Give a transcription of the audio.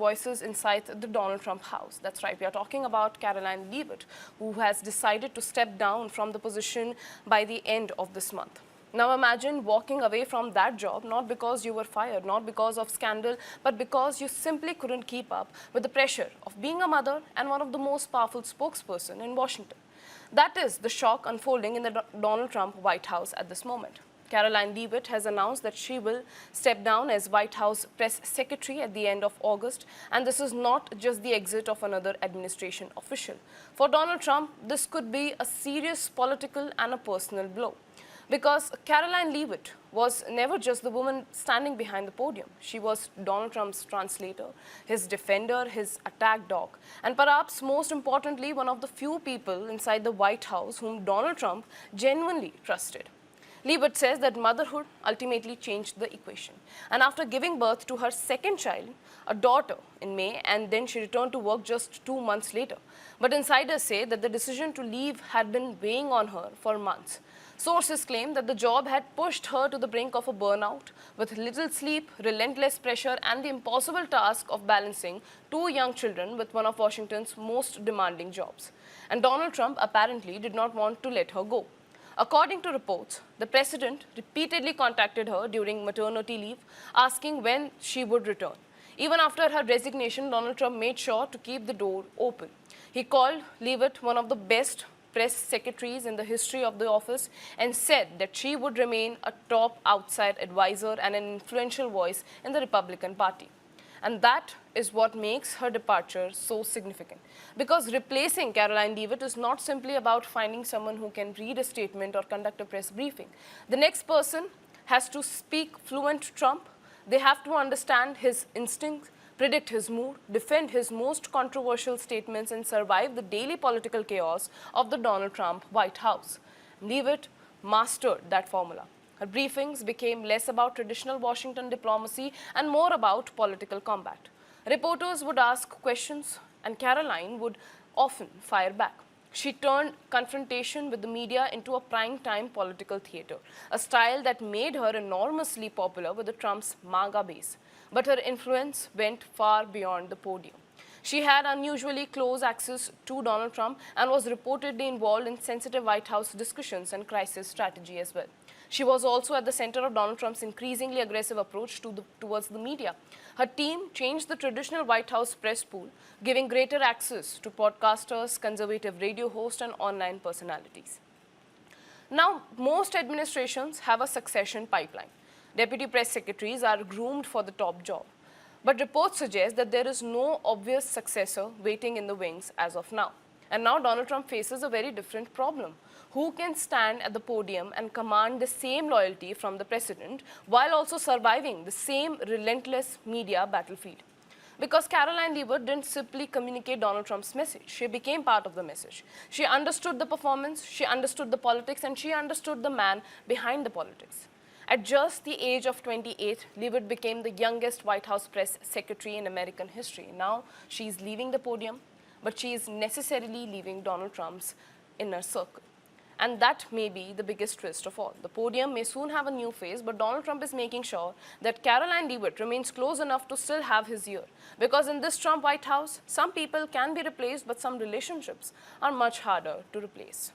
voices inside the Donald Trump house. That's right, we are talking about Karoline Leavitt, who has decided to step down from the position by the end of this month. Now imagine walking away from that job, not because you were fired, not because of scandal, but because you simply couldn't keep up with the pressure of being a mother and one of the most powerful spokesperson in Washington. That is the shock unfolding in the Donald Trump White House at this moment. Karoline Leavitt has announced that she will step down as White House press secretary at the end of August, and this is not just the exit of another administration official. For Donald Trump, this could be a serious political and a personal blow. Because Karoline Leavitt was never just the woman standing behind the podium. She was Donald Trump's translator, his defender, his attack dog, and perhaps most importantly, one of the few people inside the White House whom Donald Trump genuinely trusted. Leavitt says that motherhood ultimately changed the equation. And after giving birth to her second child, a daughter, in May, and then she returned to work just 2 months later. But insiders say that the decision to leave had been weighing on her for months. Sources claim that the job had pushed her to the brink of a burnout, with little sleep, relentless pressure, and the impossible task of balancing 2 young children with one of Washington's most demanding jobs. And Donald Trump apparently did not want to let her go. According to reports, the president repeatedly contacted her during maternity leave, asking when she would return. Even after her resignation, Donald Trump made sure to keep the door open. He called Leavitt one of the best press secretaries in the history of the office and said that she would remain a top outside advisor and an influential voice in the Republican Party. And that is what makes her departure so significant. Because replacing Karoline Leavitt is not simply about finding someone who can read a statement or conduct a press briefing. The next person has to speak fluent Trump. They have to understand his instincts, predict his mood, defend his most controversial statements, and survive the daily political chaos of the Donald Trump White House. Leavitt mastered that formula. Her briefings became less about traditional Washington diplomacy and more about political combat. Reporters would ask questions, and Karoline would often fire back. She turned confrontation with the media into a prime-time political theater, a style that made her enormously popular with the Trump's MAGA base. But her influence went far beyond the podium. She had unusually close access to Donald Trump and was reportedly involved in sensitive White House discussions and crisis strategy as well. She was also at the center of Donald Trump's increasingly aggressive approach towards the media. Her team changed the traditional White House press pool, giving greater access to podcasters, conservative radio hosts, and online personalities. Now, most administrations have a succession pipeline. Deputy press secretaries are groomed for the top job. But reports suggest that there is no obvious successor waiting in the wings as of now. And now Donald Trump faces a very different problem. Who can stand at the podium and command the same loyalty from the president while also surviving the same relentless media battlefield? Because Karoline Leavitt didn't simply communicate Donald Trump's message. She became part of the message. She understood the performance, she understood the politics, and she understood the man behind the politics. At just the age of 28, Leavitt became the youngest White House press secretary in American history. Now she's leaving the podium, but she is necessarily leaving Donald Trump's inner circle. And that may be the biggest twist of all. The podium may soon have a new face, but Donald Trump is making sure that Karoline Leavitt remains close enough to still have his ear. Because in this Trump White House, some people can be replaced, but some relationships are much harder to replace.